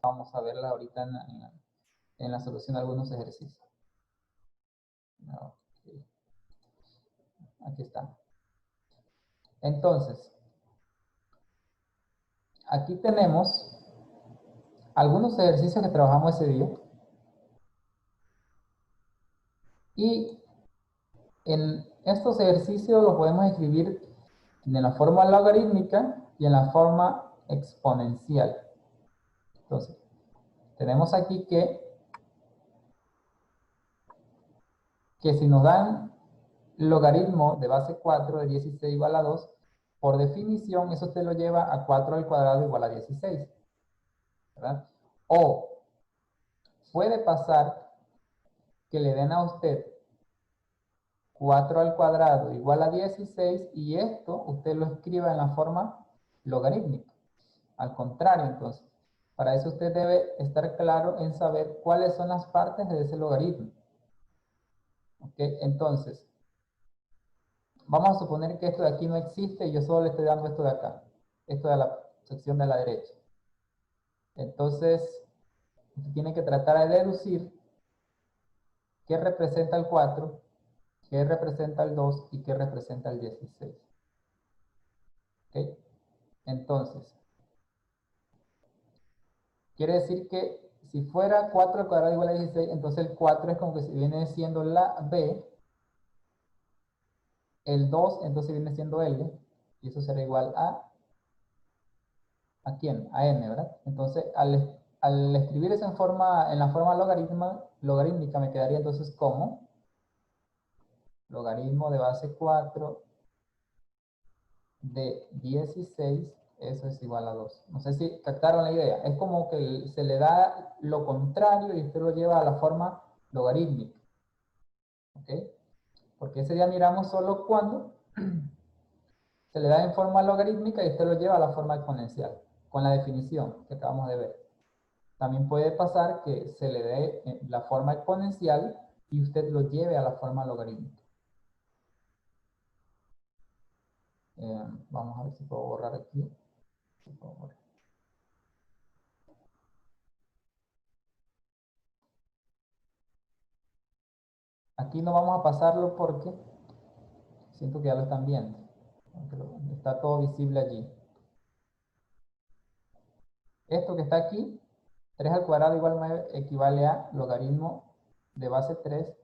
vamos a verla ahorita en la solución de algunos ejercicios. Okay. Aquí está. Entonces, aquí tenemos algunos ejercicios que trabajamos ese día. Y en estos ejercicios los podemos escribir en la forma logarítmica y en la forma exponencial. Entonces, tenemos aquí que si nos dan logaritmo de base 4 de 16 igual a 2, por definición eso te lo lleva a 4 al cuadrado igual a 16. ¿Verdad? O puede pasar que le den a usted 4 al cuadrado igual a 16 y esto usted lo escriba en la forma logarítmica. Al contrario, entonces, para eso usted debe estar claro en saber cuáles son las partes de ese logaritmo. ¿Ok? Entonces, vamos a suponer que esto de aquí no existe y yo solo le estoy dando esto de acá. Esto de la sección de la derecha. Entonces, usted tiene que tratar de deducir qué representa el 4, qué representa el 2 y qué representa el 16. ¿Ok? Entonces, quiere decir que si fuera 4 al cuadrado igual a 16, entonces el 4 es como que viene siendo la B, el 2 entonces viene siendo L, y eso será igual ¿a quién? A N, ¿verdad? Entonces, al escribir eso en la forma logarítmica me quedaría entonces como logaritmo de base 4 de 16, eso es igual a 2. No sé si captaron la idea. Es como que se le da lo contrario y usted lo lleva a la forma logarítmica. ¿Ok? Porque ese día miramos solo cuando se le da en forma logarítmica y usted lo lleva a la forma exponencial, con la definición que acabamos de ver. También puede pasar que se le dé la forma exponencial y usted lo lleve a la forma logarítmica. Vamos a ver si puedo borrar aquí. Aquí no vamos a pasarlo porque siento que ya lo están viendo. Está todo visible allí. Esto que está aquí, 3 al cuadrado igual a 9, equivale a logaritmo de base 3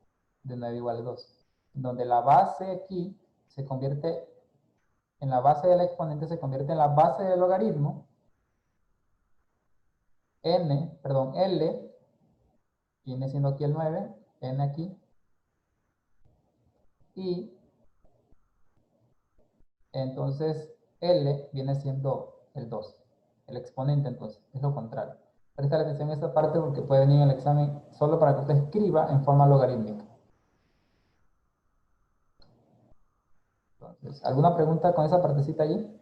de 9 igual a 2. Donde la base aquí se convierte en la base del exponente, se convierte en la base del logaritmo. L, viene siendo aquí el 9, N aquí. Y entonces L viene siendo el 2. El exponente entonces, es lo contrario. Presta atención a esta parte porque puede venir en el examen solo para que usted escriba en forma logarítmica. Entonces, ¿alguna pregunta con esa partecita allí?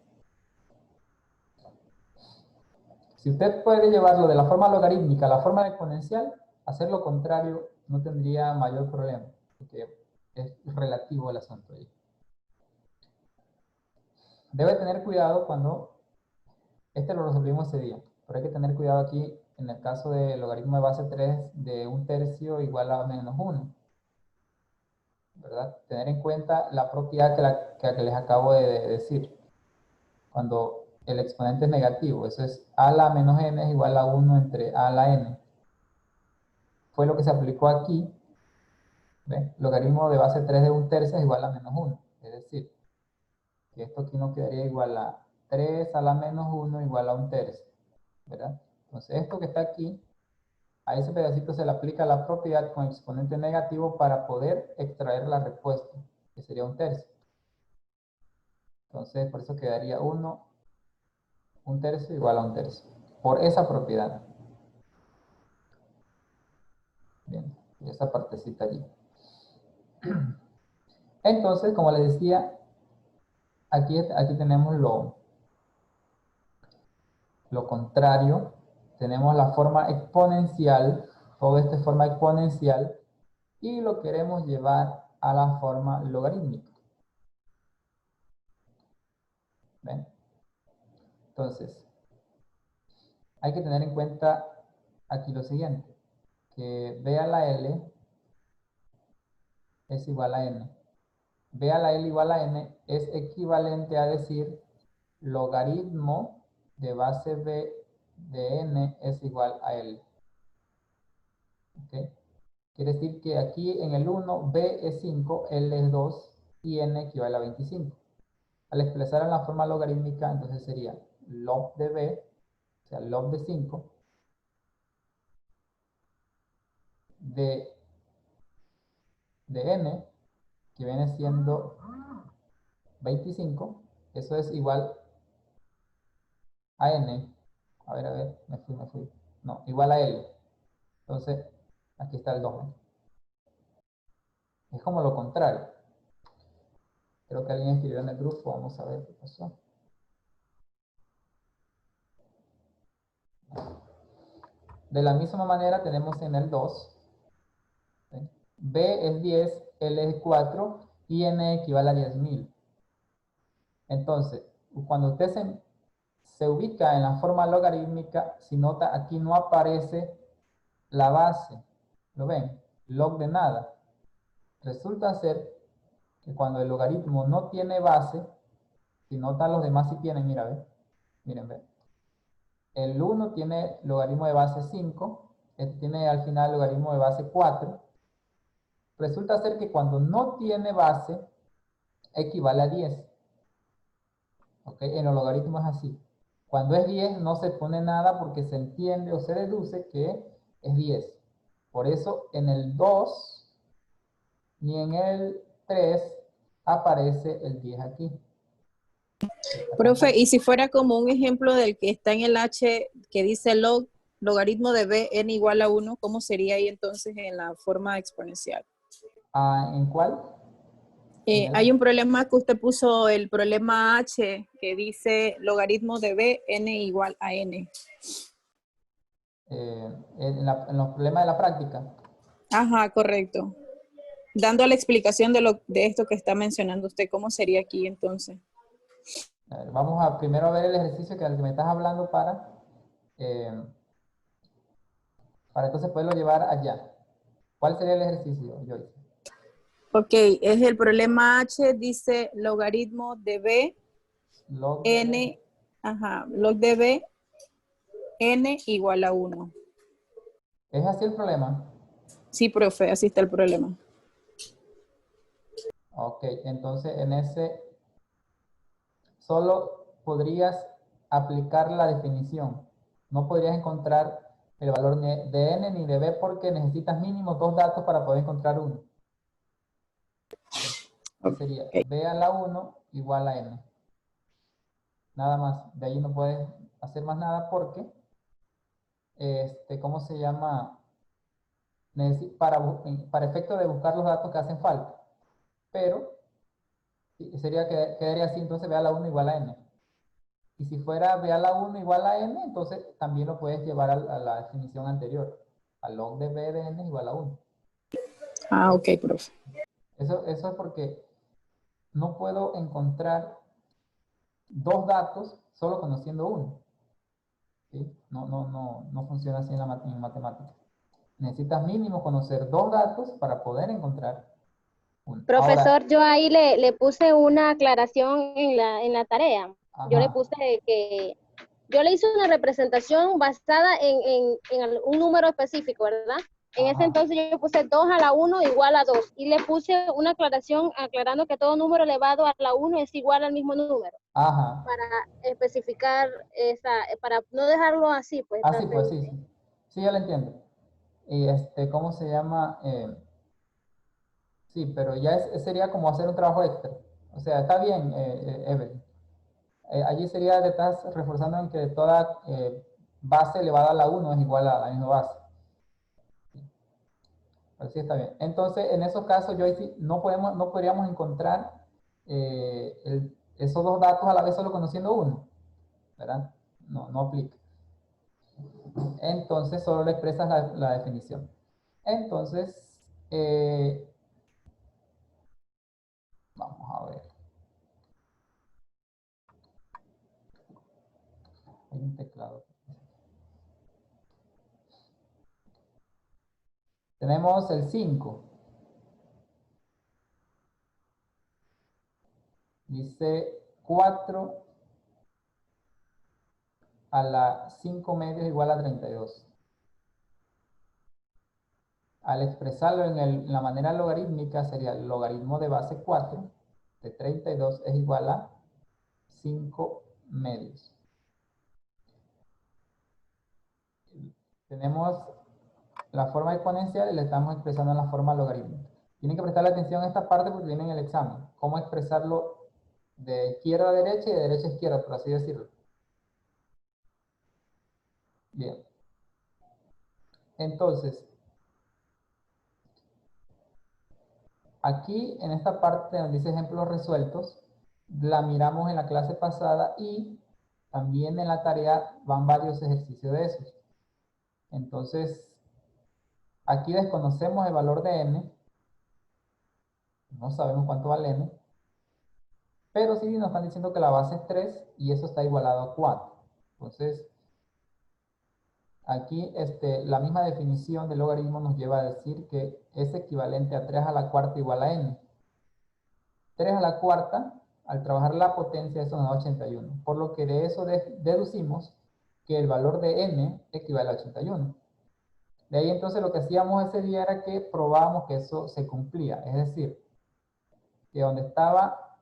Si usted puede llevarlo de la forma logarítmica a la forma exponencial, hacer lo contrario no tendría mayor problema, porque es relativo el asunto ahí. Debe tener cuidado cuando, este lo resolvimos ese día, pero hay que tener cuidado aquí en el caso del logaritmo de base 3 de 1/3 igual a menos 1. ¿Verdad? Tener en cuenta la propiedad que les acabo de decir. Cuando el exponente es negativo, eso es a la menos n es igual a 1 entre a la n. Fue lo que se aplicó aquí. ¿Ven? Logaritmo de base 3 de 1/3 es igual a menos 1. Es decir, que esto aquí nos quedaría igual a 3 a la menos 1 igual a 1/3. ¿Verdad? Entonces esto que está aquí, a ese pedacito se le aplica la propiedad con exponente negativo para poder extraer la respuesta, que sería 1/3. Entonces por eso quedaría 1/3 igual a 1/3. Por esa propiedad. Bien, esa partecita allí. Entonces, como les decía, aquí tenemos lo contrario. Tenemos la forma exponencial, todo esto es forma exponencial, y lo queremos llevar a la forma logarítmica. ¿Ven? Entonces, hay que tener en cuenta aquí lo siguiente, que b a la L es igual a n. B a la L igual a n es equivalente a decir logaritmo de base b de n es igual a L. ¿Okay? Quiere decir que aquí en el 1, b es 5, L es 2 y n equivale a 25. Al expresar en la forma logarítmica, entonces sería log de b, o sea, log de 5, de, de n, que viene siendo 25, eso es igual a n. A ver, me fui. No, igual a L. Entonces, aquí está el 2. Es como lo contrario. Creo que alguien escribió en el grupo, vamos a ver qué pasó. De la misma manera tenemos en el 2, ¿sí? B es 10, L es 4 y N equivale a 10.000. Entonces, cuando usted se ubica en la forma logarítmica, si nota, aquí no aparece la base. ¿Lo ven? Log de nada. Resulta ser que cuando el logaritmo no tiene base, si nota los demás sí tienen, mira, ve. Miren, ve. El 1 tiene logaritmo de base 5, este tiene al final logaritmo de base 4. Resulta ser que cuando no tiene base, equivale a 10. ¿Ok? En los logaritmos es así. Cuando es 10 no se pone nada porque se entiende o se deduce que es 10. Por eso en el 2 ni en el 3 aparece el 10 aquí. Profe, y si fuera como un ejemplo del que está en el H que dice logaritmo de b n igual a 1, ¿cómo sería ahí entonces en la forma exponencial? ¿En cuál? Hay un problema que usted puso, el problema H, que dice logaritmo de b n igual a n. En los problemas de la práctica. Ajá, correcto. Dando la explicación de esto que está mencionando usted, ¿cómo sería aquí entonces? A ver, vamos a primero ver el ejercicio que me estás hablando para entonces poderlo llevar allá. ¿Cuál sería el ejercicio, Joyce? Ok, es el problema H, dice logaritmo de b, Log de b. n, ajá, log de b, n igual a 1. ¿Es así el problema? Sí, profe, así está el problema. Ok, entonces en ese solo podrías aplicar la definición. No podrías encontrar el valor de n ni de b porque necesitas mínimo dos datos para poder encontrar uno. Entonces sería Okay. b a la 1 igual a n. Nada más. De ahí no puedes hacer más nada porque, ¿cómo se llama? Para efecto de buscar los datos que hacen falta. Pero quedaría así, entonces b a la 1 igual a n. Y si fuera b a la 1 igual a n, entonces también lo puedes llevar a la definición anterior. A log de b de n igual a 1. Ah, ok, profe. Eso es porque no puedo encontrar dos datos solo conociendo uno. ¿Sí? No funciona así en matemática. Necesitas mínimo conocer dos datos para poder encontrar uno. Ahora, Profesor, yo ahí le puse una aclaración en la tarea. Yo le ajá, puse que yo le hice una representación basada en un número específico, ¿verdad? En ese ajá, entonces yo puse 2 a la 1 igual a 2 y le puse una aclaración aclarando que todo número elevado a la 1 es igual al mismo número ajá. para especificar para no dejarlo así, pues Ah, sí, tan pues sí, simple. sí. Sí, yo lo entiendo. Y ¿cómo se llama? Sí, pero ya sería como hacer un trabajo extra. O sea, está bien, Evelyn. Allí sería de estás reforzando en que toda base elevada a la 1 es igual a la misma base. Así está bien. Entonces, en esos casos, Joyce, no podríamos encontrar esos dos datos a la vez solo conociendo uno, ¿verdad? No aplica. Entonces, solo le expresas la definición. Entonces, eh, vamos a ver. Hay un teclado. Tenemos el 5. Dice 4 a la 5 medios igual a 32. Al expresarlo en la manera logarítmica sería el logaritmo de base 4 de 32 es igual a 5 medios. Tenemos la forma exponencial y la estamos expresando en la forma logarítmica. Tienen que prestarle atención a esta parte porque viene en el examen. Cómo expresarlo de izquierda a derecha y de derecha a izquierda, por así decirlo. Bien. Entonces, aquí en esta parte donde dice ejemplos resueltos, la miramos en la clase pasada y también en la tarea van varios ejercicios de esos. Entonces, aquí desconocemos el valor de n, no sabemos cuánto vale n, pero sí nos están diciendo que la base es 3 y eso está igualado a 4. Entonces, aquí la misma definición del logaritmo nos lleva a decir que es equivalente a 3 a la cuarta igual a n. 3 a la cuarta, al trabajar la potencia, eso nos da 81. Por lo que de eso deducimos que el valor de n equivale a 81. De ahí entonces lo que hacíamos ese día era que probábamos que eso se cumplía. Es decir, que donde estaba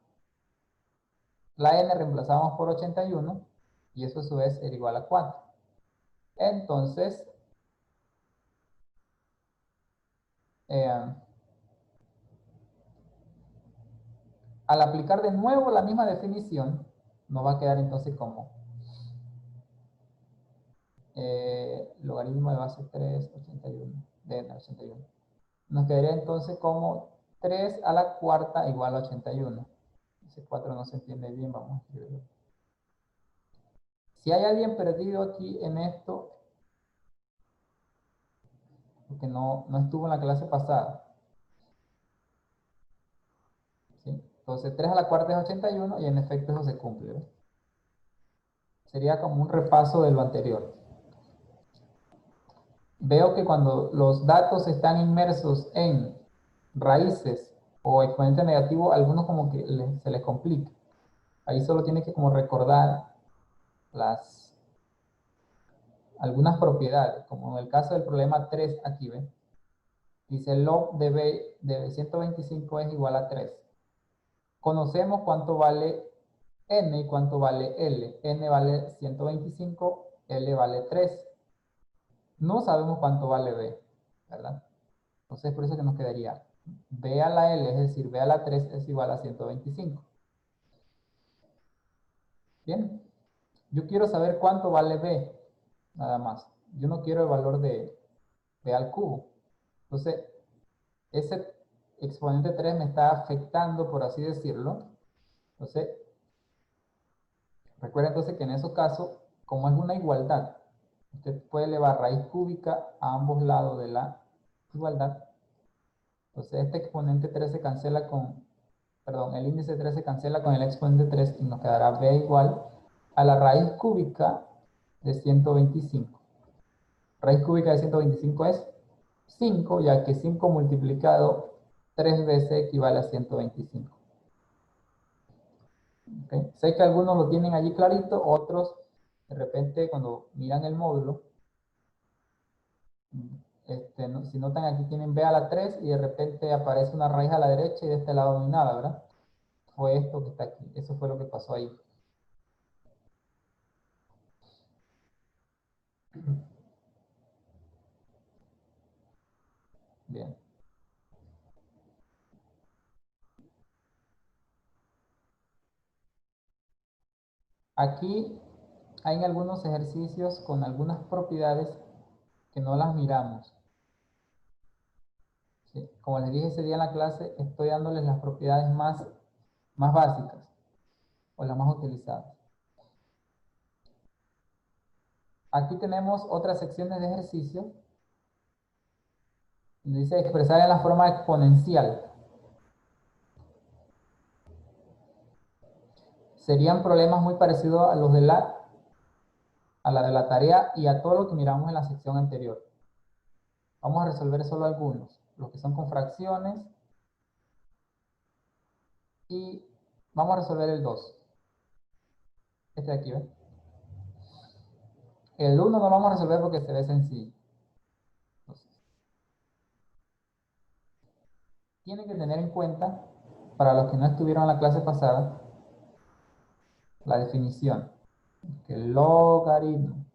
la n reemplazábamos por 81 y eso a su vez era igual a 4. Entonces, al aplicar de nuevo la misma definición, nos va a quedar entonces como logaritmo de base 3, 81, de 81. Nos quedaría entonces como 3 a la cuarta igual a 81. Ese 4 no se entiende bien, vamos a escribirlo. Si hay alguien perdido aquí en esto, porque no estuvo en la clase pasada, ¿sí? Entonces 3 a la cuarta es 81 y en efecto eso se cumple, ¿ves? Sería como un repaso de lo anterior. Veo que cuando los datos están inmersos en raíces o exponente negativo, algunos como que se les complica. Ahí solo tiene que como recordar algunas propiedades, como en el caso del problema 3 aquí, ¿ven? Dice log de B de 125 es igual a 3. Conocemos cuánto vale n y cuánto vale L. N vale 125, L vale 3. No sabemos cuánto vale B, ¿verdad? Entonces por eso que nos quedaría B a la L, es decir, B a la 3 es igual a 125. Bien, yo quiero saber cuánto vale B, nada más. Yo no quiero el valor de B al cubo. Entonces, ese exponente 3 me está afectando, por así decirlo. Entonces, recuerda entonces que en esos casos, como es una igualdad, usted puede elevar raíz cúbica a ambos lados de la igualdad. Entonces, este exponente 3 se cancela con, perdón, el índice 3 se cancela con el exponente 3 y nos quedará b igual a la raíz cúbica de 125. Raíz cúbica de 125 es 5, ya que 5 multiplicado 3 veces equivale a 125. ¿Okay? Sé que algunos lo tienen allí clarito, otros de repente cuando miran el módulo, si notan aquí tienen b a la 3 y de repente aparece una raíz a la derecha y de este lado no hay nada, ¿verdad? Fue esto que está aquí, eso fue lo que pasó ahí. Bien. Aquí hay algunos ejercicios con algunas propiedades que no las miramos. ¿Sí? Como les dije ese día en la clase, estoy dándoles las propiedades más básicas o las más utilizadas. Aquí tenemos otras secciones de ejercicio. Dice expresar en la forma exponencial. Serían problemas muy parecidos a los de a la de la tarea y a todo lo que miramos en la sección anterior. Vamos a resolver solo algunos, los que son con fracciones. Y vamos a resolver el 2. Este de aquí, ¿ves? El 1 no lo vamos a resolver porque se ve sencillo. Entonces, tienen que tener en cuenta, para los que no estuvieron en la clase pasada, la definición. Que el logaritmo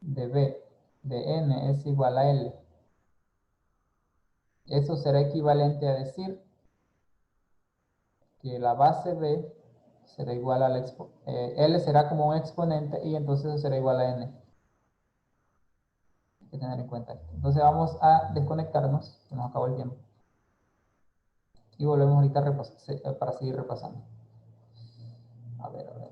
de b de n es igual a L. Eso será equivalente a decir que la base b será igual al L será como un exponente y entonces eso será igual a n. Hay que tener en cuenta esto. Entonces vamos a desconectarnos, que nos acabó el tiempo. Y volvemos ahorita para seguir repasando. A ver.